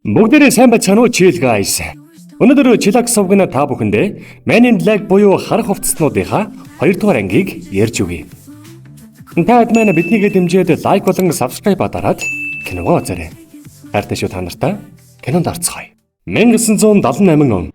Бүгдээрээ сайн байцгаана уу chill guys. Өнөөдөр chillax сувгана та бүхэндээ Man in Black буюу харах хувцаснуудынхаа 2 дугаар ангийг ярьж өгье. Та бүхэн биднийг дэмжиж лайк болон subscribe дараад киногоо үзээрэй. Хайртай шүү та нартай. Кинонд орцгоё. 1978 он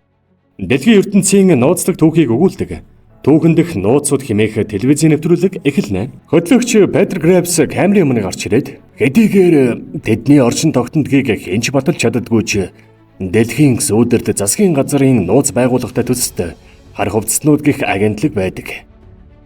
дэлхийн ертөнцийн нууцлаг түүхийг өгүүлдэг. Түүхэн дэх нууцуд хэмээх телевизийн нэвтрүүлэг эхэлнэ. Хөтлөгч Peter Graves камерын өмнө гарч ирээд хэдийгээр тэдний орчин тогтнодгийг хинч баталж чаддаггүй ч дэлхийн сүүдэрт засгийн газрын нууц байгууллагатай төсөлт харах хувцаснууд гэх агентлаг байдаг.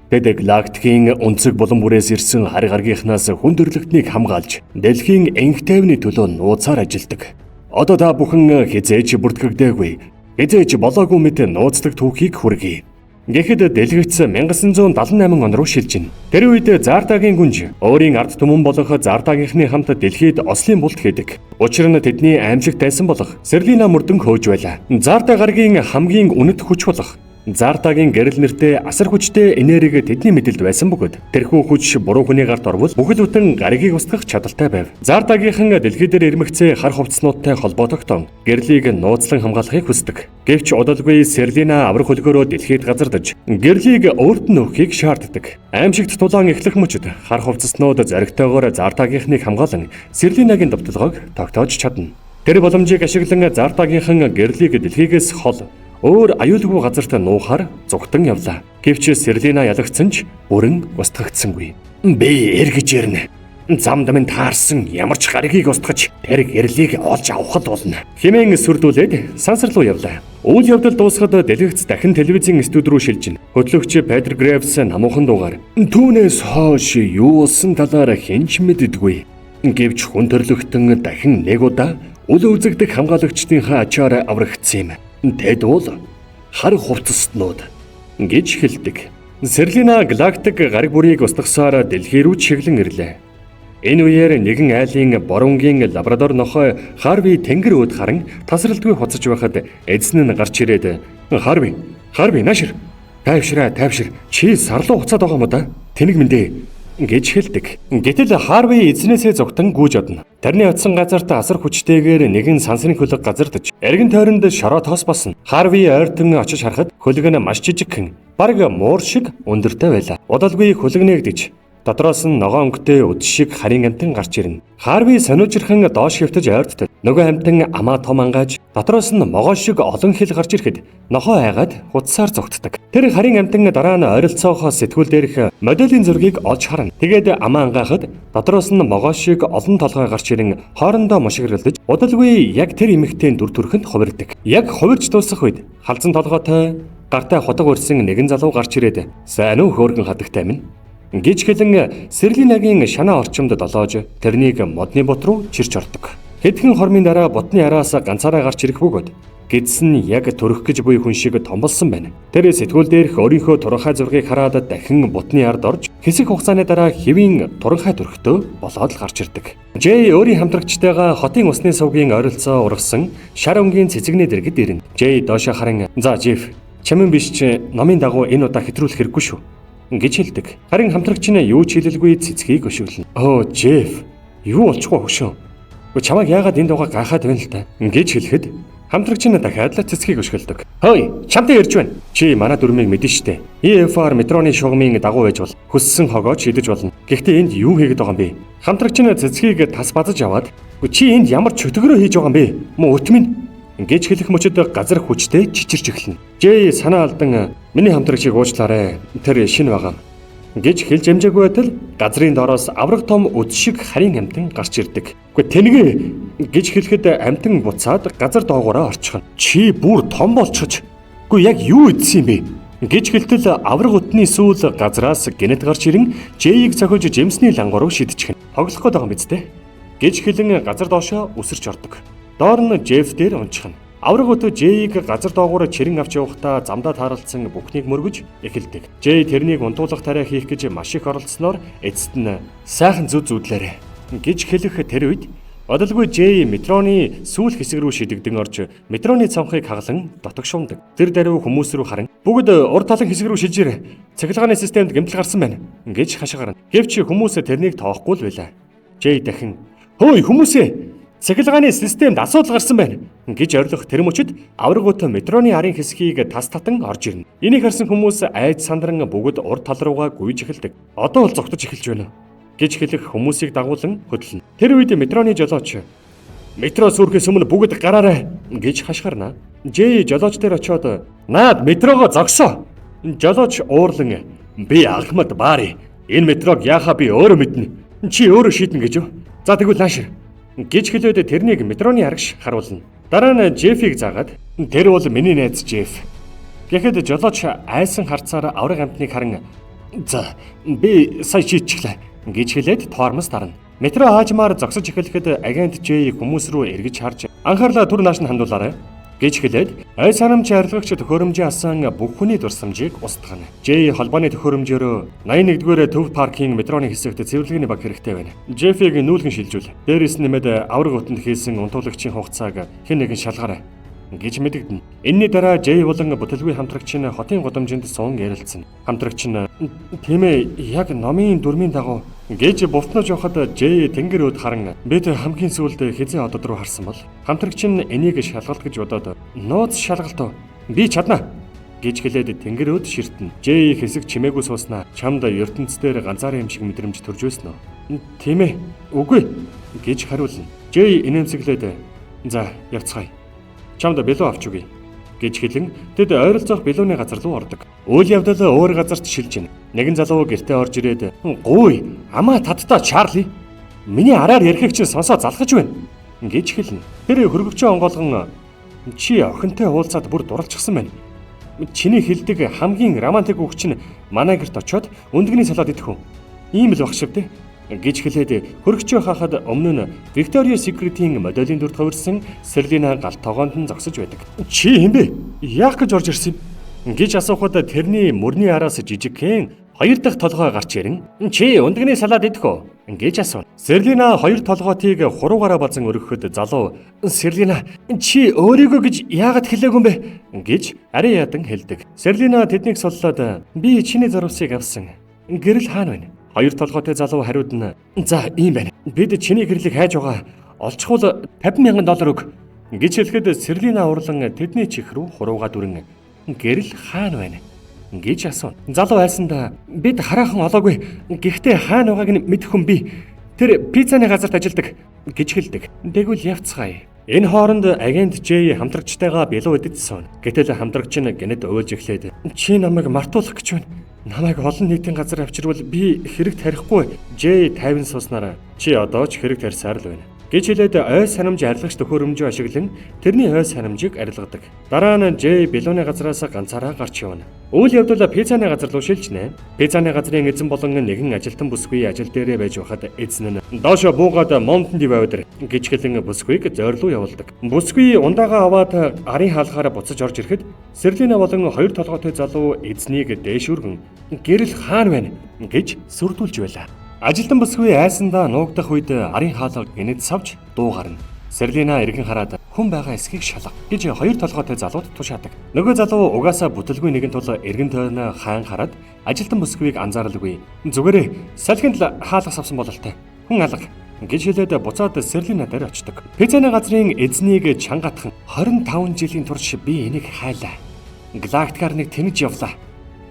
Тэд галактикийн өнцөг булан бүрээс ирсэн хар гаргийнхнаас хүн төрлөختнийг хамгаалж дэлхийн энх тайвны төлөө нууцаар ажилладаг. Одоо та бүхэн хизээч бүртгэгдээгүй, хизээч болоогүй мэт нууцлаг түүхийг хүргэе. Гэхдээ дэлгэцсэн 1978 он руу шилжинэ. Тэр үед Зартагийн гүнж өөрийн ард түмэн болох Зартагийнхны хамт дэлхийд ослын булт хийдэг. Учир нь тэдний аймлагт тайсан болох Серлина мөрдөн хөөж байлаа. Зарта гаргийн хамгийн үнэт хүч болох Зартагийн гэрэл нэртэй асар хүчтэй энерги тэдний мэдэлд байсан бөгөөд тэрхүү хүч буруу хүний гарт орвол бүхэл бүтэн гаригийг устгах чадaltaй байв. Зартагийнхан дэлхий дээр ирмэгцээ хар хувцснуудтай холбоо тогтоон гэрлийг нууцлан хамгаалахыг хүсдэг. Гэвч удалгүй Серлина аврах хөлгөөрөө дэлхийд газардаж гэрлийг өөрт нь өгөхийг шаарддаг. Аимшигт тулаан эхлэх мөчөд хар хувцснууд зоригтойгоор Зартагийнхныг хамгаалan Серлинагийн давталгааг тогтоож чадна. Тэр боломжийг ашиглан Зартагийнхан гэрлийг дэлхийгээс хол өөр аюулгүй газарт нуухаар зүгтэн явлаа. Гэвч Серлина ялагдсан ч бүрэн устгагдсангүй. Би эргэж ирнэ. Замд минь таарсан ямар ч гаригийг устгаж тэр гэрлийг олж авахд болно. Хэмээн сүрдүүлээд сансар руу явлаа. Үйл явдал дуусахад дэлгэц дахин телевизийн студи руу шилжинэ. Хөтлөгч Peter Graves намуухан дуугаар түүнээс хойш юу болсон талаар хинч мэддэггүй. Гэвч хүн төрлөختөн дахин нэг удаа үл үзэгдэх хамгаалагчдынхаа ачаар аврагдсан юм. Тэд бол хар хувцаснууд гэж хэлдэг. Серлина галактик гариг бүрийг устгахсаар дэлхий рүү чиглэн ирлээ. Энэ үеэр нэгэн айлын боронгийн лабрадор нохой Харви тэнгэр өөд харан тасралтгүй хуцаж байхад эзэн нь гарч ирээд Харви наашир тайвшир чи сарлуу хуцаад байгаа юм да тэнэг мэндэ гэж хэлдэг. Гэтэл Харви эзнээсээ зогтон гүйж одно. Тэрний утсан газарт асар хүчтэйгээр нэгэн сансрын хөлөг газардаж эргэн тойронд шороо тоос босно. Харви ойртон очиж харахад хөлөг нь маш жижигхэн, бараг муур шиг өндөртэй байлаа. Удалгүй хөлөг нээгдэж дотроос нь ногоон өнгөтэй үд шиг харин амтан гарч ирнэ. Харви сониужирхан доош хөвтөж ойртдог. Нөгөө амтан амаа том ангааж дотроос нь могоо шиг олон хил гарч ирэхэд нохоо айгаад хуцсаар зогтдог. Тэр харин амтан дараа нь ойролцоохоо сэтгүүл дээрх моделийн зургийг олж харна. Тэгээд амаа ангаахад дотроос нь могоо шиг олон толгой гарч ирэн хоорондоо мушигралдаж удалгүй яг тэр эмэгтэйн дүр төрхөнд хувирдаг. Яг хувирч дуусах үед халзан толгойтой гартай худаг өрсөн нэгэн залуу гарч ирээд "Сайн уу хөөргөн хадагтай минь" гэж хэлэн Серлинагийн шанаа орчимд долоож тэрнийг модны бут руу чирч ордог. Хэдхэн хормын дараа бутны араас ганцаараа гарч ирэх бөгөөд гидсэн яг төрөх гэж буй хүн шиг томболсон байна. Тэр сэтгүүл дээрх өөрийнхөө туранхай зургийг хараад дахин бутны ард орж хэсэг хугацааны дараа хэвийн туранхай төрхтөө болоод л гарч ирдэг. Жэй өөрийн хамтрагчтайгаа хотын усны сувгийн ойролцоо ургасан шар өнгийн цэцэгний дэргэд ирнэ. Жэй доошоо харан "За Жеф, чамин биш чи номын дагуу энэ удаа хэтрүүлэх хэрэггүй шүү" гэж хэлдэг. Харин хамтрагч нь юу ч хэлэлгүй цэцгийг өшөглөнө. "Оо Жеф, юу болчихгүй хөшөө. Чамайг яагаад энэ дугаа гахаад байна л та" гэж хэлэхэд хамтрагч нь дахиад л цэцгийг өшгөлдөг. "Хөөе, чамтай ярьж байна. Чи манай дүрмийг мэдэн штэ. EFR метроны шугамын дагуу байж бол хүссэн хогоо шидэж болно. Гэхдээ энд юу хийгээд байгаа юм бэ?" Хамтрагч нь цэцгийг тас бадаж аваад "Чи энд ямар чөтгөрөө хийж байгаа юм бэ? Мөн өтмөн" гэж хэлэх мөчөд газар хүчтэй чичирч эхэлнэ. Жэй санаа алдан "Миний хамтрагчийг уучлаарай. Тэр шинэ байгаа" гэж хэлж амжаагүй байтал газрын доороос авраг том үд шиг харин амтан гарч ирдэг. "Гэхдээ тэнэгэ" гэж хэлэхэд амтан буцаад газар доогоороо орчихно. "Чи бүр том болчихж. Үгүй яг юу идсэн юм бэ?" гэж хэлтэл авраг утны сүүл газраас гинэт гарч ирэн Жэйийг цохиж жимсний лангуу шидчихнэ. "Тоглох гээд байгаа юм биз дээ" гэж хэлэн газар доошоо үсэрч ордог. Доор нь Жеф дээр унчихна. Авраг ут Жэйийг газар доогуур чирэн авч явахдаа замдаа тааралцсан бүхнийг мөргөж эхэлдэг. Жэй тэрнийг унтуулах тариа хийх гэж маш их оролцсноор эцэст нь "Сайхан зүүдлээрэ" гэж хэлэх тэр үед одолгүй Жэй метроны сүүл хэсэг рүү шидэгдэн орж метроны цонхыг хаглан дотогшуундаг. Тэр даруй хүмүүс рүү харан "Бүгд урд талын хэсэг рүү шилжээрэй. Цахилгааны системд гэмтэл гарсан байна" гэж хашгирна. Гэвч хүмүүс тэрнийг тоохгүй л байлаа. Жэй дахин "Хөөе хүмүүсээ, цахилгааны системд асуудал гарсан байна гэж орилох тэр мөчид аврагууд метроны арын хэсгийг тас татан орж ирнэ. Энийг харсан хүмүүс айж сандран бүгд урд тал руугаа гүйж эхэлдэг. Одоо бол зогтож эхэлж байна гэж хэлэх хүмүүсийг дагуулan хөдлөнө. Тэр үед метроны жолооч метро сүрхээс өмнө бүгд гараарай гэж хашгирна. Жэй жолооч дээр очиод наад метрогоо зогсоо. Жолооч уурлан би Ахмад Баари энэ метрог яахаа би өөрөө мэднэ. Чи өөрөө шийднэ гэж юу? За тэгвэл наашир гэж хэлээд тэрнийг метроны арагш харуулна. Дараа нь Жеффийг заагаад тэр бол миний найз Жефф. Гэхэд жолооч айсан харцаар авраг амтныг харан за би сая шийдчихлээ гэж хэлээд тоормоос дарна. Метро хаажмаар зогсож эхлэхэд агент Жэй хүмүүс рүү эргэж харж анхаарлаа түр нааш нь хандуулаарай гэж хэлээд ай санамж арилгагч төхөөрөмжийн асан бүх хүний дурсамжийг устгана. Жэй холбооны төхөөрөмжөөр 81-р төв паркийн метроны хэсэгт цэвэрлэгээний баг хэрэгтэй байна. Жеффиг нүүлгэн шилжүүл. Дээрээс нэмээд авраг утанд хийсэн унтуулагчийн хугацааг хэн нэгэн шалгаарай гэж мэдэгдэнэ. Энэний дараа Жэй болон бүтэлгүй хамтрагч нь хотын гудамжинд суун ярилцсан. Хамтрагч нь тийм ээ яг номын дүрмийн дагуу гэж бутнаж явахад Жэй тэнгэр өд харан бид хамгийн сүүлд хизээ одод руу харсан бол хамтрагч нь энийг шалгалт гэж бодоод нууц шалгалт би чадна гэж хэлээд тэнгэр өд ширтэн. Жэй хэсэг чимээгүй сууснаа чамд ертөнцийн ганцаараа юм шиг мэдрэмж төрж байсан уу? Тийм ээ. Үгүй гэж хариулна. Жэй инээмсэглээд за явцгаая. Чамд бэлүү авч өгье гэж хэлэн тэд ойролцоох бэлүүний газар руу ордог. Үйл явдал өөр газарт шилжинэ. Нэгэн залуу гэртээ орж ирээд "Гуй, амаа тадтаа Чарли. Миний араар ярихыг чинь сонсоо залхаж байна" гэж хэлнэ. Тэр хөргөвчөө онгоолгон чи охинтой уулзаад бүр дурлцсан байна. Чиний хэлдэг хамгийн романтик үг чинь манай гэрт очиод өндгний салаад идэх үү? Ийм л баг шивдэ гэж хэлээд хөргөчөө хаахад өмнө нь Victoria's Secret-ийн моделийн дүрд хувирсан Серлина галт тогоонд нь зогсож байдаг. Чи хэм бэ? Яах гэж орж ирсэн юм? Гэж асуухад тэрний мөрний араас жижигхэн хоёр дахь толгой гарч ирэн чи өндгний салаад идэх үү гэж асуув. Серлина хоёр толгоотыг хуруугаараа базан өргөхөд залуу Серлина чи өөрийгөө гэж яагаад хэлээгүй юм бэ гэж арай ядан хэлдэг. Серлина тэднийг суллаад би чиний зурвсыг авсан. Гэрэл хаана байна? Хоёр толгойтой залуу хариудна. За ийм байна. Бид чиний гэрлийг хайж байгаа. Олчхуул $50,000 өг гэж хэлэхэд Серлина урлан тэдний чих рүү хуруугаа дүрэн гэрэл хаана байна гэж асуув. Залуу айсандаа бид хараахан олоогүй. Гэхдээ хаана байгааг нь мэдэх хүн би. Тэр пиццаны газарт ажилладаг гэж хэлдэг. Тэгвэл явцгаая. Энэ хооронд агент Жэй хамтрагчтайгаа бэлүү идсэн. Гэтэл хамтрагч нь гэнэт уйлж эхлээд чи намайг мартуулах гэж байна. Намайг олон нийтийн газар авчирвал би хэрэг тарихгүй. Жэй 50 сууснараа чи одоо ч хэрэг тарьсаар л байна гэж хэлээд ой санамж арилгагч төхөөрөмжөө ашиглан тэрний ой санамжийг арилгадаг. Дараа нь Жэй бэлүүний газараас ганцаараа гарч явна. Үйл явдал пиццаны газар руу шилжнэ. Пиццаны газрын эзэн болон нэгэн ажилтан бүсгүй ажил дээрээ байж байхад эзэн нь доошо буугаад Mountain Dew авдар гэж хэлэн бүсгүйг зойрлуу явуулдаг. Бүсгүй ундаага аваад арын хаалгаараа буцаж орж ирэхэд Серлина болон хоёр толгойтой залуу эзнийг дээшүргэн гэрэл хаана байна гэж сүрдүүлж байлаа. Ажилтан бүсгүй айсандаа нуугдах үед арын хаалга гинэд савж дуу гарна. Серлина эргэн хараад хүн байгаа эсхийг шалга гэж хоёр толгойтой залууд тушаадаг. Нөгөө залуу угаасаа бүтэлгүй нэгэн тул эргэн тойрны хаан хараад ажилтан бүсгүйг анзааралгүй. Зүгээрээ салхинд л хаалга савсан бололтой. Хүн алга гэж хэлээд буцаад Серлина дээр очдог. Пиццаны газрын эзнийг чангатхан 25 жилийн турш би энийг хайлаа. Галактикаар нэг тэнэж явлаа.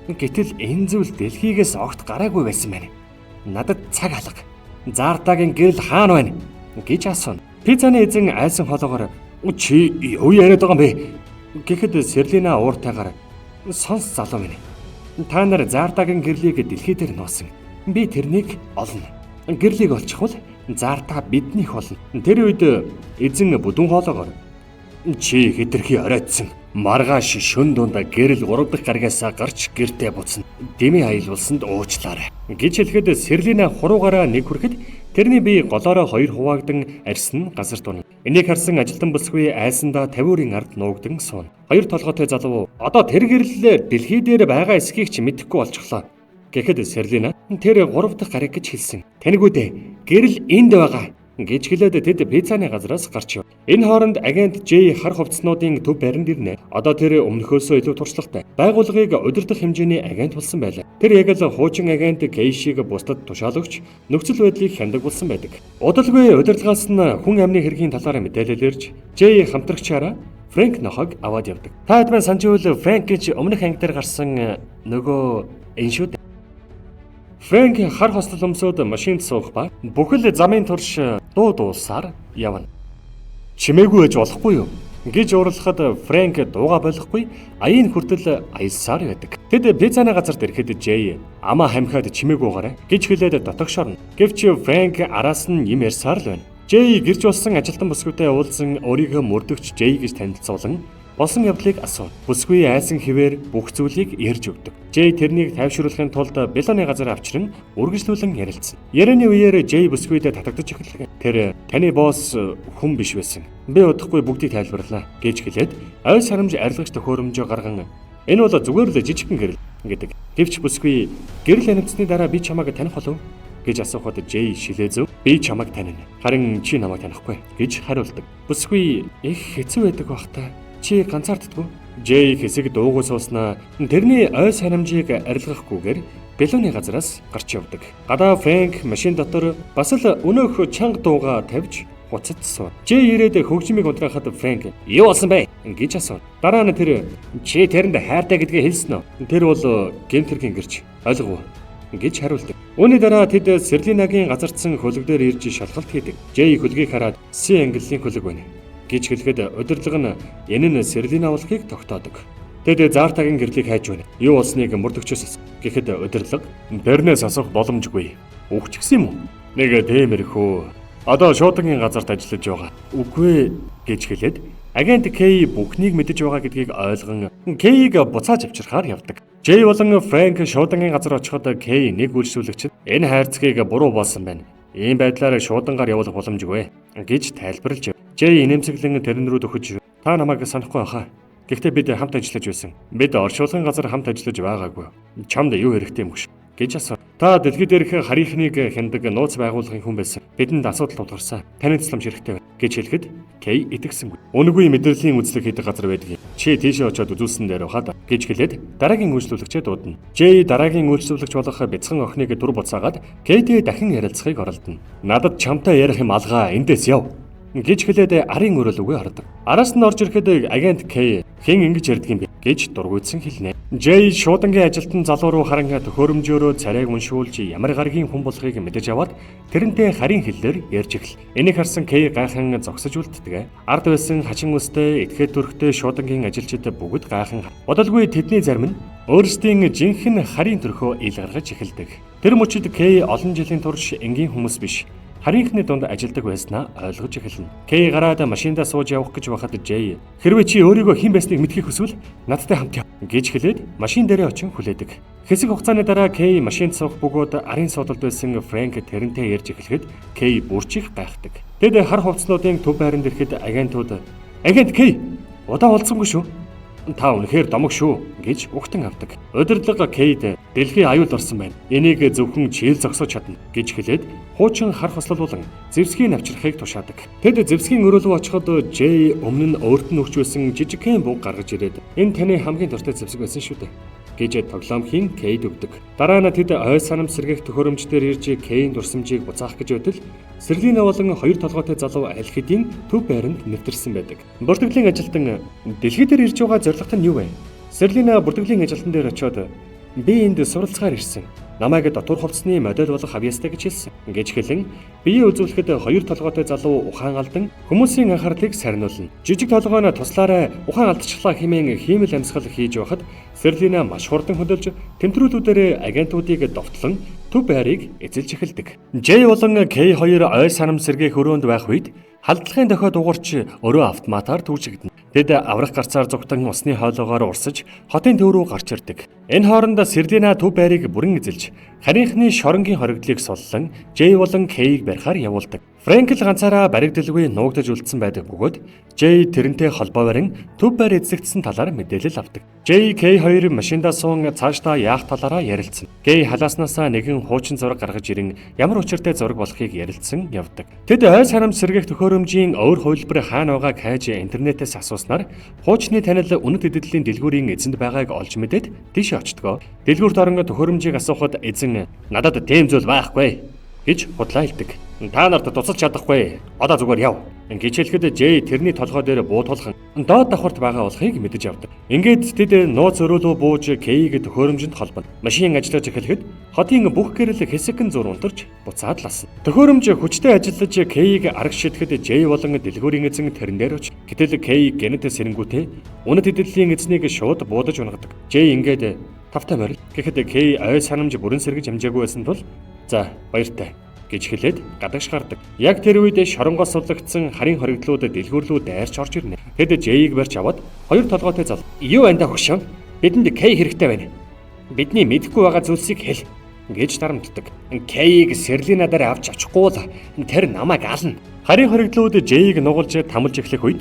Гэтэл энэ зүйл дэлхийгээс огт гараагүй байсан байна. Надад цаг алга. Зартагийн гэрэл хаана байна гэж асуув. Пиццаны эзэн айсан хоолоогоор чи юу яриад байгаа юм бэ гэхэд Серлина ууртайгаар сонс залуу минь. Та нар Зартагийн гэрлийг дэлхий дээр нуусан. Би тэрнийг олно. Гэрлийг олчихвол Зарта биднийх болно. Тэр үед эзэн бүдүүн хоолоогоор чи хэтэрхий оройтсон. Маргааш шөн дунд гэрэл 3 дахь гаргаас гарч гэртээ буцна. Дэмий аялуулсанд уучлаарай гэж хэлэхэд Серлина хуруугаараа нэг хүрэхэд тэрний бие голоороо хоёр хуваагдан арьсан газар дуна. Энийг харсан ажилтан бүсгүй айсандаа 50-ийн ард нуугдан сууна. Хоёр толгойтой залуу одоо тэр гэрлэлээр дэлхий дээр байгаа эсхийг ч мэдэхгүй болчихлоо. Гэхэд Серлина тэр 3 дахь гараг гэж хэлсэн. Тэнэгүүдээ гэрэл энд байгаа гэж хэлээд тэд пиццаны газраас гарч ив. Энэ хооронд агент J хар хувцснуудын төв баринд ирнэ. Одоо тэр өмнөхөөсөө илүү туршлагатай. Байгууллагыг удирдах хэмжээний агент болсон байлаа. Тэр яг л хуучин агент K шиг бусдад тушаалагч нөхцөл байдлыг хяндаг болсон байдаг. Удалгүй удирдлагаас нь хүн амны хэргийн талаар мэдээлэл ирж J хамтрагчаараа Фрэнк нохог аваад явдаг. Та хэд санаж байвал Фрэнк гэж өмнөх анги дээр гарсан нөгөө энэ шүү дээ. Фрэнк хар хослол өмсөд машинд суух ба бүхэл замын турш дуу дуулсаар явна. Чимээгүй байж болохгүй юу гэж уурлахад Фрэнк дууга болохгүй аяын хүртэл аялсаар байдаг. Тэд пиццаны газарт ирэхэд J амаа хамхаад чимээгүйгаарай гэж хэлээд дотогшорно. Гэвч Фрэнк араас нь юм ярьсаар л байна. J гэрж болсон ажилтан бүсгүйтэй уулзсан өөрийгөө мөрдөгч J гэж танилцуулан болсон явдлыг асуув. Бүсгүй айсан хിവэр бүх зүйлийг ярьж өгдөг. J тэрнийг тайвшруулахын тулд Белоны газар авчран үргэлжлүүлэн ярилцсан. Ярианы үеэр J бүсгүйдээ татагдаж эхэллээ. Тэр таны босс хүн биш байсан. Би удахгүй бүгдийг тайлбарлаа гэж хэлээд ой сарамж арилгаж төхөөрөмжөө гарган энэ бол зүгээр л жижигхэн гэрэл гэдэг. Гэвч бүсгүй гэрэл анивцны дараа би чамайг таних болов гэж асуухад J шилээ зөв би чамайг танино. Харин чи намайг танихгүй гэж хариулдаг. Бүсгүй их хэцүү байдаг бах та. Чи ганцаарддаггүй. J хэсэг дуугүй сууснаа тэрний ой сарамжийг арилгахгүйгээр Белоны газараас гарч явдаг. Гадаа Фрэнк машин дотор бас л өнөөх чанга дууга тавьж хуцацсан. J ирээд хөгжмийг унтраахад Фрэнк юу болсон бэ гэж асуув. Дараа нь тэр чи тэрэнд хайртай гэдгээ хэлсэн үү? Тэр бол гэмтэргийн гэрч ойлгов гэж хариулдаг. Үүний дараа тэд Серлинагийн газарцсан хөлөг дээр ирж шалгалт хийдэг. J хөлгийг хараад C ангиллын хөлөг байна гэж хэлэхэд удирдлага нь энэ нь Серлина болохыг тогтоодог. Тэд Зартагийн гэрлийг хайж байна. Юу болсныг мөрдөгчөөс гэхэд удирдлага Бернээс асуух боломжгүй. Үгчгсэн юм уу? Нэг тиймэрхүү. Одоо шуудангийн газарт ажиллаж байгаа. Үгүй гэж хэлээд агент K бүхнийг мэдэж байгаа гэдгийг ойлгон K-г буцааж авчирхаар явдаг. J болон Фрэнк шуудангийн газар очиход K нэг үйлчлүүлэгчд энэ хайрцгийг буруу болсон байна. Ийм байдлаар шуудангаар явуулах боломжгүй гэж тайлбарлаж яв. J нэмсэглэн тэрэн рүү дөхөж та намайг санахгүй байхаа. Гэхдээ бид хамт ажиллаж байсан. Бид оршуулгын газар хамт ажиллаж байгаагүй. Чамд юу хэрэгтэй юм гэж асуув. Та дэлхийд дээрх харийнхныг хяндаг нууц байгууллагын хүн байсан. Бидэнд асуудал тулгарсан. Таны тусламж хэрэгтэй байна гэж хэлэхэд K итгэсэнгүй. Үнэгүй мэдрэлийн үзлэг хийдэг газар байдаг юм. Чи тийшээ очиод үзүүлсэн дээр хаад гэж хэлээд дараагийн үйлчлүүлэгчээ дуудана. J дараагийн үйлчлүүлэгч болох бяцхан охиныг дүр буцаагаад K-тэй дахин ярилцахыг оролдоно. Надад чамтай ярих юм алгаа эндээс яв гэж хэлээд арын өрөөл үгээ хардаг. Араас нь орж ирэхэд агент K хэн ингэж ярьдаг юм бэ гэж дургуйтсан хэлнэ. J шуудангийн ажилтан залуу руу харан төхөөрөмжөөрөө царайг уншуулж ямар гаргийн хүн болохыг мэдэж аваад тэрнтэй харин хэллээр ярьж эхэл. Энийг харсан K гайхан зогсож үлддэг. Ард байсан хачин үстэй этгээд төрхтэй шуудангийн ажилчид бүгд гайхан. Бодолгүй тэдний зарим нь өөрсдийн жинхэнэ харийн төрхөө ил гаргаж эхэлдэг. Тэр мөчид K олон жилийн турш энгийн хүмүүс биш. Харийнхны дунд ажилдаг байснаа ойлгож эхэлнэ. K гараад машиндаа сууж явах гэж байхад J хэрвээ чи өөрийгөө хэн байсныг мэдхийг хүсвэл надтай хамт яв гэж хэлээд машин дээрээ очин хүлээдэг. Хэсэг хугацааны дараа K машинд суух бөгөөд арын суудалд байсан Фрэнк тэрнтэй ярьж эхлэхэд K бүрчих гайхдаг. Тэд хар хувцснуудын төв байранд ирэхэд агент K удаа болцсонгүй шүү. Та үнэхээр домог шүү гэж угтан авдаг. Удирдлага K-д дэлхий аюул орсон байна. Энийг зөвхөн чийл зогсож чадна гэж хэлээд хуучин хар хослол болон зэвсгийн авчрахыг тушаадаг. Тэд зэвсгийн өрөө рүү очиход J өмнө нь өөрт нь өгч байсан жижигхэн буг гаргаж ирээд энэ таны хамгийн дуртай зэвсэг байсан шүү дээ гэж тоглоомхийн K-д өгдөг. Дараа нь тэд ой санам сэргээх төхөөрөмждөр ирж K-ийн дурсамжийг буцаах гэж байтал Серлина болон хоёр толгойтой залуу аль хэдийн төв байранд нэвтэрсэн байдаг. Бүртгэлийн ажилтан дэлхий дээр ирж байгаа зорилго нь юу вэ? Серлина бүртгэлийн ажилтан дээр очиод би энд суралцахаар ирсэн. Намайг дотор хувцсны модель болох авьяастай гэж хэлсэн. Гэж хэлэн бие үзүүлэхэд хоёр толгойтой залуу ухаан алдан хүмүүсийн анхаарлыг сарниулна. Жижиг толгой нь туслаарай ухаан алдчихлаа хэмээн хиймэл амьсгал хийж байхад Серлина маш хурдан хөдөлж тэмдрүүлүүдээр агентуудыг довтлон төв байрыг эзэлж эхэлдэг. J болон K хоёр ой санам сэргээх өрөөнд байх үед халдлагын дохио дугуйч өрөө автоматар түүжигдэнэ. Тэд аврах гарцаар зугтан усны хоолоогоор урсаж хотын төв рүү гарч ирдэг. Энэ хооронд Серлина төв байрыг бүрэн эзэлж харийнхны шоронгийн хоригдлыг суллан J болон K-г барихаар явуулдаг. Фрэнк л ганцаараа баригдалгүй нуугдаж үлдсэн байдаг бөгөөд Жэй тэрнтэй холбоо барин төв байр эзэгдсэн талаар мэдээлэл авдаг. Жэй Кей хоёр машиндаа суун цаашдаа яах талаараа ярилцсан. Кей халааснасаа нэгэн хуучин зураг гаргаж ирэн ямар учиртай зураг болохыг ярилцсан явдаг. Тэд ой санамж сэргээх төхөөрөмжийн өөр хувилбар хаана байгааг хайж интернетээс асууснаар хуучны танил үнэт эдэллийн дэлгүүрийн эзэнд байгааг олж мэдээд тийш очдгоо. Дэлгүүрт орон төхөөрөмжийг асуухад эзэн надад тийм зүйл байхгүй гэж худлаа хэлдэг. Та нарт туцалж чадахгүй. Одоо зүгээр яв. Ингэж хэлэхэд Жэй тэрний толгой дээр буутуулхан доод давхарт байгаа болохыг мэдэж авдаг. Ингээд тэд нууц өрөөлөө бууж Кейг төхөөрөмжөнд холбоно. Машин ажиллаж эхлэхэд хотын бүх гэрэл хэсэгэн зур унтарч буцаад ласан. Төхөөрөмж хүчтэй ажиллаж Кейг арга шидэхэд Жэй болон дэлгүүрийн эзэн тэрэн дээр оч. Гэтэл Кей гэнэт сэрэнгүүтээ үнэт эдэллийн эзнийг шууд буудаж унагадаг. Жэй ингээд тавтай морил. Гэхэд Кей ой санамж бүрэн сэргэж амжаагүй байсан тул за баяртай гэж хэлээд гадагш гардаг. Яг тэр үед шоронгоос суллагдсан харийн хоригдлууд дэлгүүрлүү дайрч орж ирнэ. Тэд Жэйг барьж аваад хоёр толгойтой зал. Юу анда хөшөө? Бидэнд Кей хэрэгтэй байна. Бидний мэдэхгүй байгаа зүйлсийг хэл гэж дарамтдаг. Кейг Серлинадаар авч очихгүй л тэр намайг ална. Харийн хоригдлууд Жэйг нугалж тамалж эхлэх үед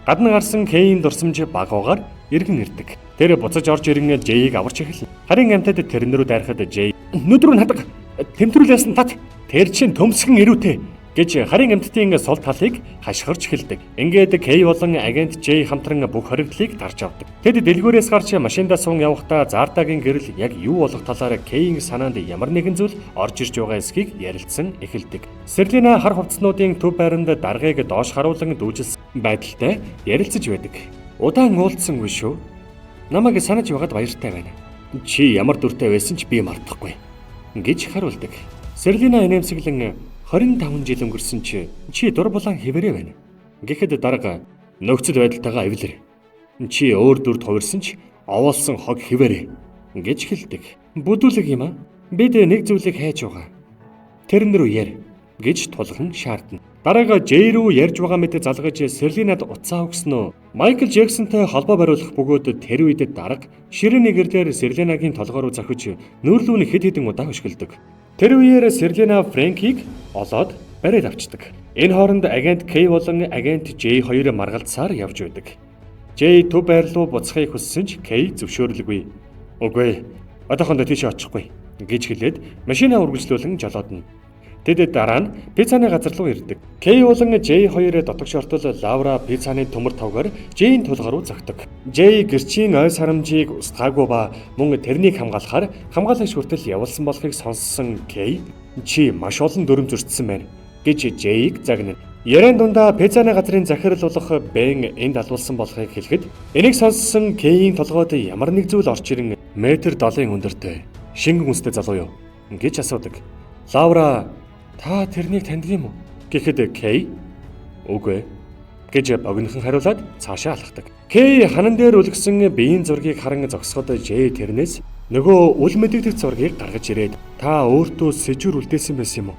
гадна гарсан Кейн дурсамж багуугаар иргэн ирдэг. Тэр буцаж орж ирэн Жэйг аварч эхэлнэ. Харийн амтад тэрэн рүү дайрахад Жэй "Нүд рүү хатга. Тэмтрүүлээс нь тат. Тэр чин төмсгөн ирүүтэй" гэж харийн амьтдын сул талыг хашгирч хэлдэг. Ингээд Кей болон агент Жэй хамтран бүх хоригдлыг тарж авдаг. Тэд дэлгүүрээс гарч машиндаа суун явахдаа Зардагийн гэрэл яг юу болох талаар Кейийн санаанд ямар нэгэн зүйл орж ирж байгаа эсхийг ярилцсан эхэлдэг. Серлина хар хувцснуудын төв байранд даргаыг доош харуулan дүүжилсэн байдалтай ярилцаж байдаг. Удаан уулзсангүй шүү. Намайг санаж байгаад баяртай байна. Чи ямар дүртэй байсан ч би мартахгүй гэж хариулдаг. Серлина инээмсэглэн 25 жил өнгөрсөн чи дур булаан хэвээрээ байна. Гэхэд дарга нөхцөл байдалтайгаа эвлэр. Чи өөр дүрд хувирсан ч овоолсон хог хэвээрээ гэж хэлдэг. Бүдүүлэг юм аа. Бид нэг зүйлийг хайж байгаа. Тэрэн рүү яар гэж тулхан шаардна. Дараагаа Жэй рүү ярьж байгаа мэт залгаж Серлинад уцаа өгснөө. Майкл Джексонтэй холбоо бариулах бөгөөд тэр үед дарга ширээний гэрлэр Серлинагийн толгой руу зохиж нүүрлүүн хэд хэдэн удаа хөшгөлдөг. Тэр үеэр Серлина Фрэнкийг олоод бариад авчдаг. Энэ хооронд агент Кей болон агент Жэй хоёр маргалдсаар явж байдаг. Жэй төв байр руу буцахыг хүссэн ч Кей зөвшөөрлгүй. "Үгүй, одоохондоо тийш очихгүй" гэж хэлээд машинаа үргэлжлүүлэн жолоодно. Тэд дараа нь пиццаны газар руу ирдэг. Кей болон Жэй хоёр дотогш ортол Лаура пиццаны төмөр тавгаар Жэйн тулгаар руу зогтдог. Жэй гэрчийн ой сарамжийг устгаагүй ба мөн тэрнийг хамгаалахаар хамгаалагч хүртэл явуулсан болохыг сонссон Кей "Чи маш олон дүрм зөрчсөн байна" гэж Жэйг загнана. Яран дундаа пиццаны газрын захирал болох Бен энд алуулсан болохыг хэлэхэд энийг сонссон Кейийн толгойд ямар нэг зүйл орж ирэн метр 70 өндөртэй шингэн үнстэй залуу юу гэж асуудаг. Лаура "Та тэрнийг таньдаг юм уу?" гэхэд Кей "Үгүй" гэж богинохон хариулаад цаашаа алхдаг. Кей ханан дээр үлгсэн биеийн зургийг харан зогсоход Жэй тэрнээс нөгөө үл мэдэгдэх зургийг гаргаж ирээд "Та өөртөө сэжүр үлдээсэн байсан юм уу?"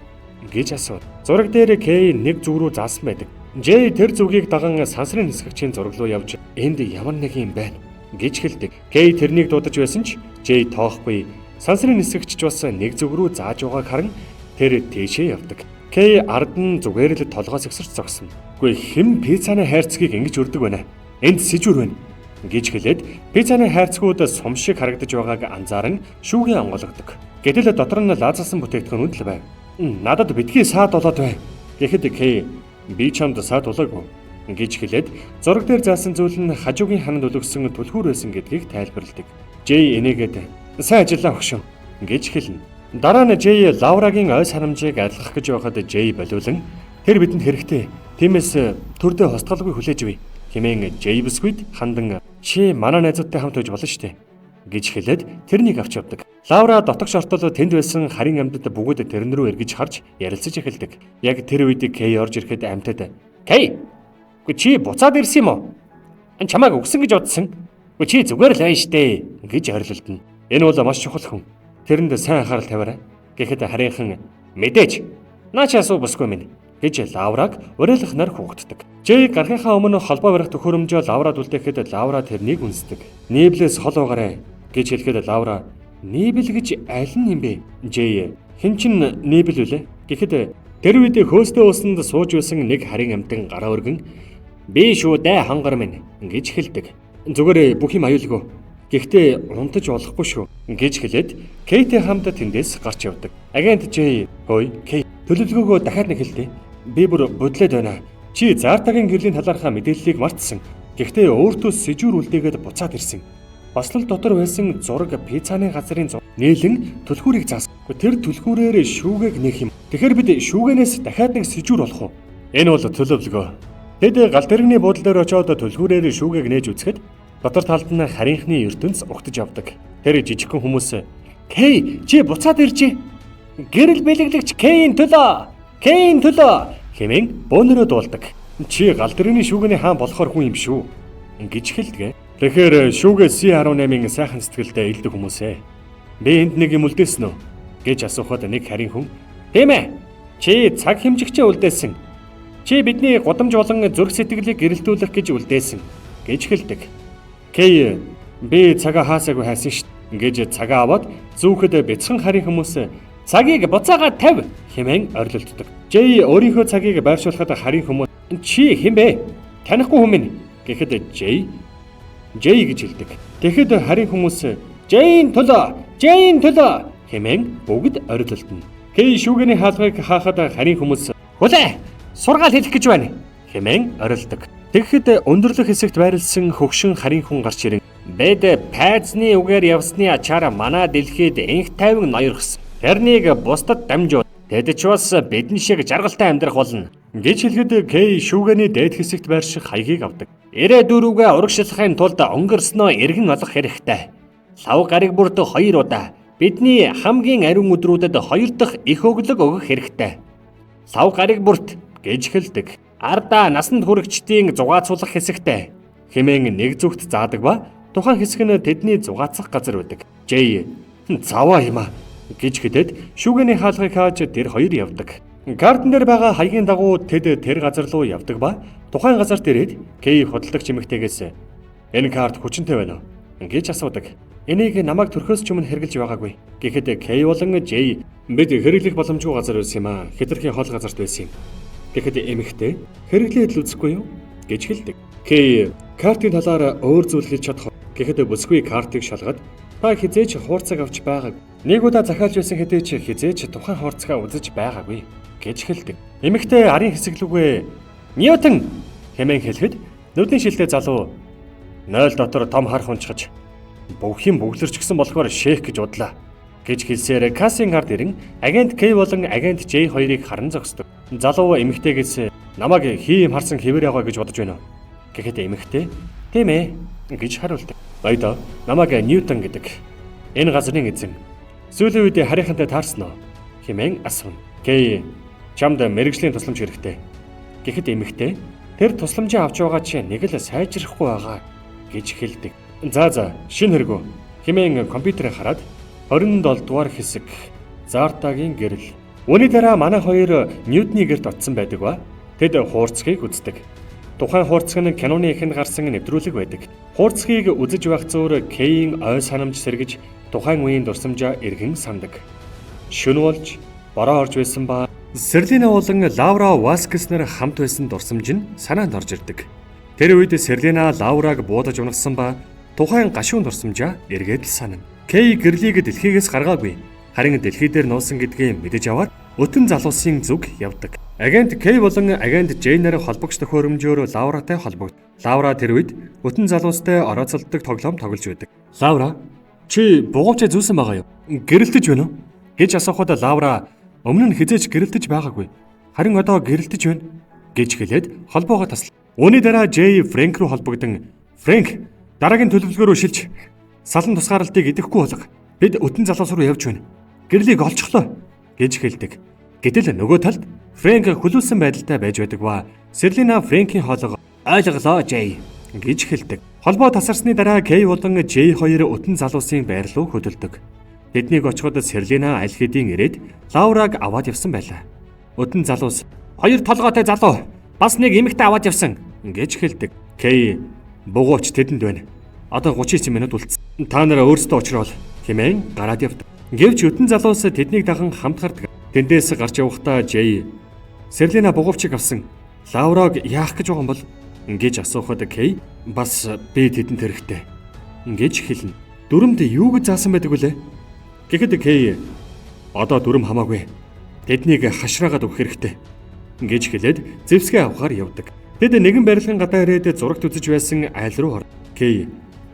гэж асуув. Зураг дээр Кей нэг зүг рүү заасан байдаг. Жэй тэр зүгийг даган сансрын нисгэгчийн зураг руу явж "Энд ямар нэг юм байна" гэж хэлдэг. Кей тэрнийг дуудаж байсан ч Жэй тоохгүй. Сансрын нисгэгч ч бас нэг зүг рүү зааж байгааг харан тэр тийшээ явдаг. Кей ард нь зүгээр л толгоос ихсэрч зогсно. "Үгүй хэн пиццаны хайрцгийг ингэж өрдөг байна? Энд сэжүр байна" гэж хэлээд пиццаны хайрцгууд сум шиг харагдаж байгааг анзааран шүүгээ онгойлгодог. Гэтэл дотор нь лаазсан бүтээгдэхүүнүүд л байв. "Надад битгий саад болоод бай" гэхэд Кей "Би чамд саад болоогүй" гэж хэлээд зураг дээр заасан зүйл нь хажуугийн хананд өлгсөн түлхүүр байсан гэдгийг тайлбарладаг. Жэй энийгээд "Сайн ажиллаа хөшөө" гэж хэлнэ. Дараа нь Жэй Лаурагийн ой санамжийг арилгах гэж байхад Жэй болиулан "Тэр бидэнд хэрэгтэй. Тиймээс төрдөө хостголгүй хүлээж өй" хэмээн Жэй бисkuit хандан "Чи манай найзуудтай хамт байж болно штэ" гэж хэлээд тэрнийг авч явдаг. Лаура дотогш ортол тэнд байсан харийн амьтад бүгд тэрэн рүү эргэж харж ярилцаж эхэлдэг. Яг тэр үед Кей орж ирэхэд амьтад "Кей, үгүй чи буцаад ирсэн юм уу? Чамайг өгсөн гэж бодсон. Үгүй чи зүгээр л байна штэ" гэж орилолдно. Энэ бол маш чухал хүн. Тэрэнд сайн анхаарал тавиарай гэхэд харийнхан "Мэдээж. Наач асуу босгүй минь" гэж Лаураг уриалгахнаар хүүхддэг. Жэй гарахынхаа өмнө холбоо барих төхөөрөмжөө Лаурад үлдээхэд Лаура тэрнийг үнсдэг. "Нийблээс хол угаарай" гэж хэлэхэд Лаура "Нийбэл гэж аль нь юм бэ?" Жэй "Хэн чин нийбэл вүлээ?" гэхэд Тэр үед хөөстөө усанд сууж байсан нэг харин амтан гараа өргөн "Би шүү дээ хангар минь" гэж хэлдэг. "Зүгээр бүх юм аюулгүй. Гэхдээ унтаж болохгүй шүү" гэж хэлээд Кейтэй хамт тэндээс гарч явдаг. Агент Жэй "Хөөе, Кей, төлөвлөгөөгөө дахиад нэг хэлдэ. Би бүр бодлоод байна. Чи Зартагийн гэрлийн талаархаа мэдээллийг мартсан. Гэхдээ өөртөө сэжүүр үлдээгээд буцаад ирсэн. Бас л дотор байсан зураг пиццаны газрын нээлэн түлхүүрийг заасан. Тэр түлхүүрээр шүүгээг нээх юм. Тэгэхээр бид шүүгэнээс дахиад нэг сэжүүр олох уу? Энэ бол төлөвлөгөө. Тэд гал тэрэгний буудлын дээр очиод түлхүүрээр шүүгээг нээж үзэхэд дотор талд нь харийнхны ертөнц угтаж явдаг. Тэр жижигхэн хүмүүс "Кей, чи буцаад иржээ. Гэрэл бэлэглэгч Кейн төлөө! Кейн төлөө!" хэмээн бөөнөрөө дуулдаг. "Чи гал тэрэгний шүүгэний хаан болохоор хүн юм шүү" гэж хэлдэг. Тэгэхээр шүүгээ C18-ийн сайхан сэтгэлдээ илдэг хүмүүсээ "Би энд нэг юм үлдээсэн үү?" гэж асуухад нэг харин хүн "Тийм ээ. Чи цаг хэмжигчээ үлдээсэн. Чи бидний гудамж болон зүрх сэтгэлийг гэрэлтүүлэх гэж үлдээсэн" гэж хэлдэг. "Кей, би цагаа хаасаагүй хайсан шүү" гэж цагаа аваад зүүхэд бяцхан харин хүмүүс "Цагийг буцаагаад тавь" хэмээн орилддог. Жэй өөрийнхөө цагийг байршуулахад харин хүмүүс "Чи хэн бэ? Танихгүй хүн минь" гэхэд Жэй гэж хэлдэг. Тэгэхэд харин хүмүүс "Жэйн төлөө" хэмээн бүгд орилдно. Кей шүүгэний хаалгыг хаахад харин хүмүүс "Хүлээ! Сургаал хэлэх гэж байна" хэмээн орилдог. Тэгэхэд өндөрлөх хэсэгт байрлсан хөгшин харин хүн гарч ирэн "Бид пайзны үгээр явсны ачаараа манай дэлхийд энх тайван ноёрхсон. Тэрнийг бусдад дамжуул. Тэд ч бас бидэн шиг жаргалтай амьдрах болно" гэж хэлэхэд Кей шүүгэний дээд хэсэгт байрших хаягийг авдаг. "Ирээдүрүүгээ урагшлахын тулд өнгөрснөө эргэн олох хэрэгтэй. Лав гариг бүрт 2 удаа бидний хамгийн ариун өдрүүдэд 2 дахь их өглөг өгөх хэрэгтэй. Лав гариг бүрт" гэж хэлдэг. "Ардаа насанд хүрэгчдийн зугаацуулах хэсэгтэй" хэмээн нэг зүгт заадаг ба тухайн хэсэг нь тэдний зугаацах газар байдаг. Жэй "Заваа юм а" гэж хэлээд шүүгэний хаалгыг хааж тэр хоёр явдаг. Гарден дээр байгаа хаягийн дагуу тэд тэр газар руу явдаг ба тухайн газарт ирээд Кей худалдагч эмэгтэйгээс "Энэ карт хүчинтэй байна уу?" гэж асуудаг. "Энийг намайг төрхөөс ч өмнө хэрглэж байгаагүй" гэхэд Кей болон Жэй "Бид хэрэглэх боломжгүй газар байсан юм а. Хэтэрхий хол газарт байсан юм" гэхэд эмэгтэй "Хэрэглээд л үзэхгүй юу?" гэж хэлдэг. Кей картын талаар өөр зүйл хэлж чадах гэхэд бүсгүй картыг шалгаад "Та хизээч хуурцаг авч байгааг. Нэг удаа захиалж байсан хэдий ч хизээч тухайн хуурцгаа үзэж байгаагүй" гэж хэлдэг. Эмэгтэй арын хэсэглүүгээ "Ньютон" хэмээн хэлэхэд нүдний шилтэй залуу "0 дотор том харах унчгаж бүх юм бүглэрч гисэн болохоор шээх гэж удлаа" гэж хэлсээр кассийн гард ирэн агент Кей болон агент Жэй хоёрыг харан зогсдог. Залуу эмэгтэйгээс "Намайг хийм харсан хэвээр яваа гэж бодож байна уу?" гэхэд эмэгтэй "Тийм ээ" гэж хариулдаг. "Баяда, намайг Ньютон гэдэг. Энэ газрын эзэн. Сүүлийн үед харийнхантай таарсан уу?" хэмээн асууна. Кей "Чамд мэрэгжлийн тусламж хэрэгтэй" гэхэд эмэгтэй "Тэр тусламжаа авч байгаа чи нэг л сайжрахгүй байгаа" гэж хэлдэг. За шинэ хэрэгөө хэмээн компьютерыг хараад 27 дугаар хэсэг Зартагийн гэрэл. Үүний дараа манай хоёр Ньютоны гэрт очсон байдаг ба тэд хуурцгийг үздэг. Тухайн хуурцаг нь киноны эхэнд гарсан нэвтрүүлэг байдаг. Хуурцгийг үзэж байх зуур Кейийн ой санамж сэргэж тухайн үеийн дурсамжаа эргэн сандаг. Шөнө болж бороо орж байсан ба Серлина болон Лаура Васкес нар хамт байсан дурсамж нь санаанд орж ирдэг. Тэр үед Серлина Лаураг буудаж унагсан ба тухайн гашуун дурсамжаа эргээд л санана. Кей гэрлийг дэлхийгээс гаргаагүй. Харин дэлхий дээр нуусан гэдгийг мэдэж аваад өтөн залуусын зүг явдаг. Агент Кей болон агент Жэй нар холбогч төхөөрөмжөөр Лауратай холбогд. Лаура тэр үед өтөн залуустай орооцолдог тоглоом тоглож байдаг. "Лаура, чи бугуучаа зүүсэн байгаа юу? Гэрэлтэж байна уу?" гэж асуухад Лаура "Өмнө нь хизээч гэрэлтэж байгаагүй. Харин одоо гэрэлтэж байна" гэж хэлээд холбоогоо таслав. Үүний дараа Жэй Фрэнк рүү холбогдсон. "Фрэнк, дараагийн төлөвлөгөөрөө шилж салан тусгаарлалтыг идэхгүй болго. Бид өтөн залуус руу явж байна. Гэрлийг олчихлоо" гэж хэлдэг. Гэтэл нөгөө талд Фрэнк хүлүүлсэн байдалтай байж байдаг ба Серлина Фрэнкийн хоолойгоо "Ойлголоо Жэй" гэж хэлдэг. Холбоо тасарсны дараа Кей болон Жэй хоёр өтөн залуусын байр руу хөдөлдөг. Тэднийг очиход Серлина аль хэдийн ирээд Лаураг аваад явсан байлаа. Өтөн залуус "Хоёр толгойтой залуу бас нэг эмэгтэй аваад явсан" гэж хэлдэг. Кей "Бугууч тэдэнд байна. Одоо 39 минут үлдсэн. Та нараа өөрсдөө очрол" хэмээн гараад явдаг. Гэвч өтөн залуус тэднийг даган хамт гардаг. Тэндээс гарч явахдаа Жэй Серлина бугуувчиг авсан Лаураг яах гэж байгаа юм бол ингэж асуухад Кей бас би тэдэнд хэрэгтэй. Ингэж хэлнэ. Дүрмд юу гэж заасан байдаг вүлээ? Гэхэд Кей одоо дүрм хамаагүй. Тэднийг хашраагаад өгөх хэрэгтэй. Ингэж хэлээд зэвсгээ авахар явдаг. Тэд нэгэн барилгын гадаа ирээд зурагт үзэж байсан айл руу ор. Кей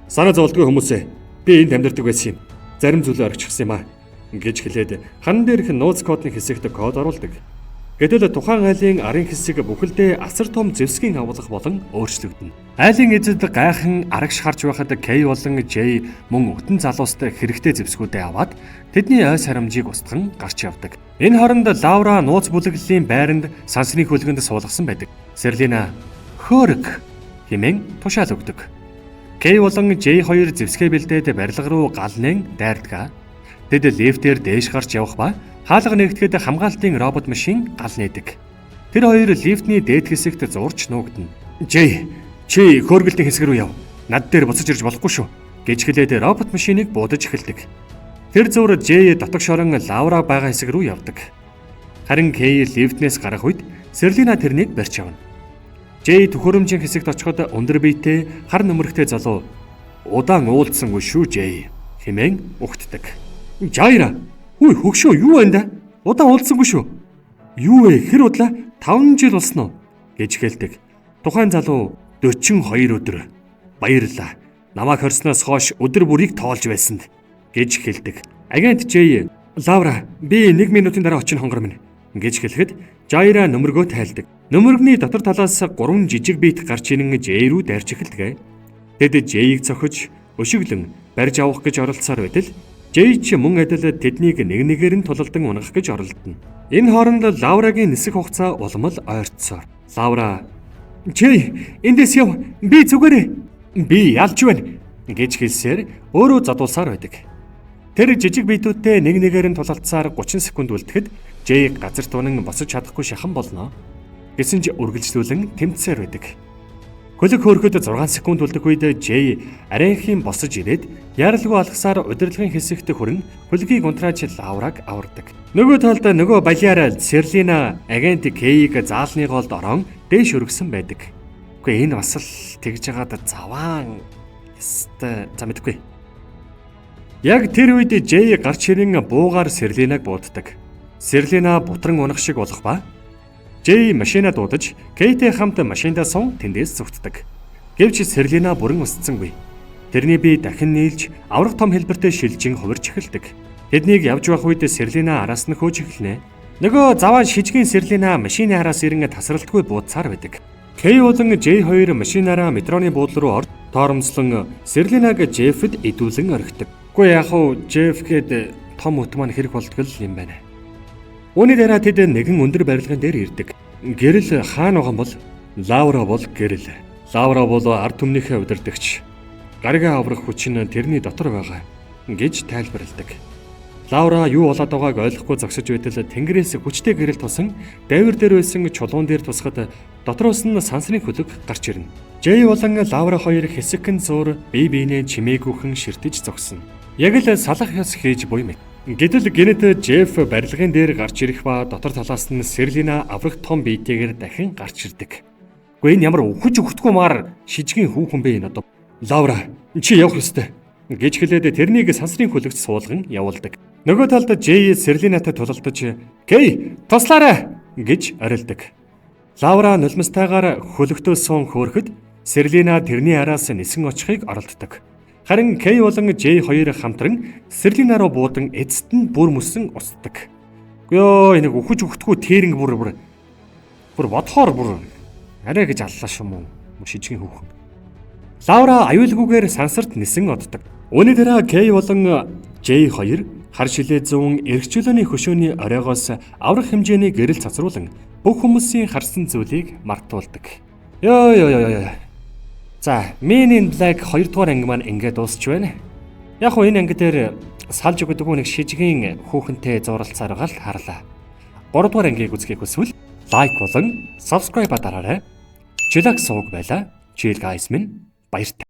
санаа зовлтгүй хүмүүсээ би энд амьдардаг байсан юм. Зарим зүйлээ орчихсан юм аа. Гэж хэлээд хан дээрх нууц кодын хэсэгт код оруулдаг. Гэтэл тухайн айлын арын хэсэг бүхэлдээ асар том зэвсгийн агуулга болон өөрчлөгдөнө. Айлын эзэд гайхан арагш харж байхад Кей болон Жей мөн өтөн залууст хэрэгтэй зэвсгүүдээ аваад тэдний ойс харамжийг устган гарч явдаг. Энэ хооронд Лаура нууц бүлэглэлийн байранд сансрын хөлгөнд суулгасан байдаг. Серлина хөөрг хэмээн тушаал өгдөг. Кей болон Жей хоёр зэвсгээ бэлдээд барилга руу галнэн дайрдаг. Тэд лифтээр дээш гарч явах ба хаалга нэгтгэхэд хамгаалтын робот машин гал нээдэг. Тэр хоёр лифтний дээд хэсэгт зурж нуугдана. Жей, чи хөөргөлтийн хэсэг рүү яв. Над дээр буцаж ирж болохгүй шүү. Гэж хэлээд робот машиныг буудаж эхэлдэг. Тэр зур Жей дотог шорон Лаура байгаа хэсэг рүү явдаг. Харин Кей лифтнээс гарах үед Серлина тэрнийг барьж авна. Жей төхөөрөмжийн хэсэгт очиход өндөр биетэй хар нөмөрхтэй залуу удаан уулзсангүй шүү Жей хэмээн угтдаг. Жайра хүй хөгшөө юу байна да? Удаан уулзсангүй шүү. Юу вэ? Хэр удлаа? 5 жил болсон уу? Гэж хэлдэг. Тухайн залуу 42 өдөр. Баярлалаа. Намайг хорсноос хойш өдөр бүрийг тоолж байсан гэж хэлдэг. Агент Жей, Лаура, би 1 минутын дараа очих хонгор минь гэж хэлэхэд Жайра нөмөргөө тайлдаг. Нөмөргний дотор талаас 3 жижиг биет гарч ирэн Жей рүү дайрч эхэлдэг. Тэд Жейг цохиж өшөглөн барьж авах гэж оролцсоор байтал Жей ч мөн адил тэднийг нэгээр нь тулалдан унах гэж оролдоно. Энэ хооронд Лаурагийн нисэх хугацаа улмал ойртсоор. Лаура, "Жей, эндээс яв. Би зүгээрээ. Би ялж байна." гэж хэлсээр өөрөө задуулсаар байдаг. Тэр жижиг биетүүдтэй нэгээр нь тулалдсаар 30 секунд үлдэхэд Жей газар тунан босож чадахгүй шахан болно. Гэсэн ч үргэлжлүүлэн тэмцээр байдаг. Хөлөг хөөрөхөд 6 секунд үлдэх үед Жей арайхийн босож ирээд яаралгүй алгасаар удирдлагын хэсэгт хүрэн хөлгийг унтрааж Лаураг авардаг. Нөгөө талд нөгөө балиараа Серлина агент Кейг заалны голд орон дээш өргөсөн байдаг. Гэхдээ энэ бас л тэгж байгаад заваан за мэдгүй. Яг тэр үед Жей гарч ирэн буугаар Серлинаг бууддаг. Серлина бутран унах шиг болох ба Жей машинаа дуудаж Кейтэй хамт машиндаа сун тэндээс зүгтдэг. Гэвч Серлина бүрэн усцсангүй. Тэрний бие дахин нийлж аврах том хэлбэртэй шилжин хувирч эхэлдэг. Тэднийг явж байх үед Серлина араас нь хөөж эхэлнэ. Нөгөө заваа шижгийн Серлина машины араас ирэн тасралтгүй буудсаар байдаг. Кей болон Жей хоёр машинаараа метроны буудлын руу орж торомслон Серлинаг Жефэд идүүлэн орхидог. Гэхдээ яг уу Жефгээд том өт маань хэрэг болтгол юм байна. Үүний дараа тэд нэгэн өндөр барилгын дээр ирдэг. Гэрэл хаана байгаа бол Лаура бол гэрэл. Лаура бол ард түмнийхээ удирдагч. Гаригаа аврах хүч нь тэрний дотор байгаа гэж тайлбарладаг. Лаура юу болоод байгааг ойлгохгүй зогсож байтал тэнгэрээс хүчтэй гэрэл тусан дайвар дээр байсан чулуун дээр тусахад дотроос нь сансрын хөлөг гарч ирнэ. Жей болон Лаура хоёр хэсэгхэн зуур бие биенээ чимээгүйхэн ширтэж зогсно. Яг л салах ёс хийж буй мэт. Гэтэл гэнэт Жеф барилгын дээр гарч ирэх ба дотор талаас нь Серлина аврах том биетэйгээр дахин гарч ирдэг. Гэхдээ энэ ямар өвхөж өгтгөө маар шижгийн хүүхэн бэ энэ одоо. Лаура, чи явах ёстой гэж хэлээд тэрнийг сансрын хөлөгт суулган явуулдаг. Нөгөө талд Жей Серлинатай тулалдаж "Кей, туслаарай" гэж орилдог. Лаура нулимстайгаар хөлөгтөө суун хөөрөхөд Серлина тэрний араас нисэн очихыг оролддог. Харин Кей болон Жей хоёр хамтран Серлина руу буудан эцэст нь бүр мөсөн устдаг. Ёо энийг өхөж өгтгөө тэринг бүр бодхоор бүр арай гэж аллаа шүү мөн шижгийн хүүхэн. Лаура аюулгүйгээр сансарт нисэн оддог. Үүний дараа Кей болон Жей хоёр хар шилээ зүүн эргчлөөний хөшөөний оройгоос аврах хэмжээний гэрэл цацруулан бүх хүмүүсийн харсан зүйлийг мартуулдаг. Ёо. За, Men in Black 2 дугаар анги маань ингээд дуусч байна. Яг хөө энэ анги дээр салж өгдөг нэг шижгийн хүүхэнтэй зуралцаар гал харлаа. 3 дугаар ангийг үзэхийг хүсвэл лайк болон subscribe дараарай. Chillax сууг байла. Chill guys минь баяртай.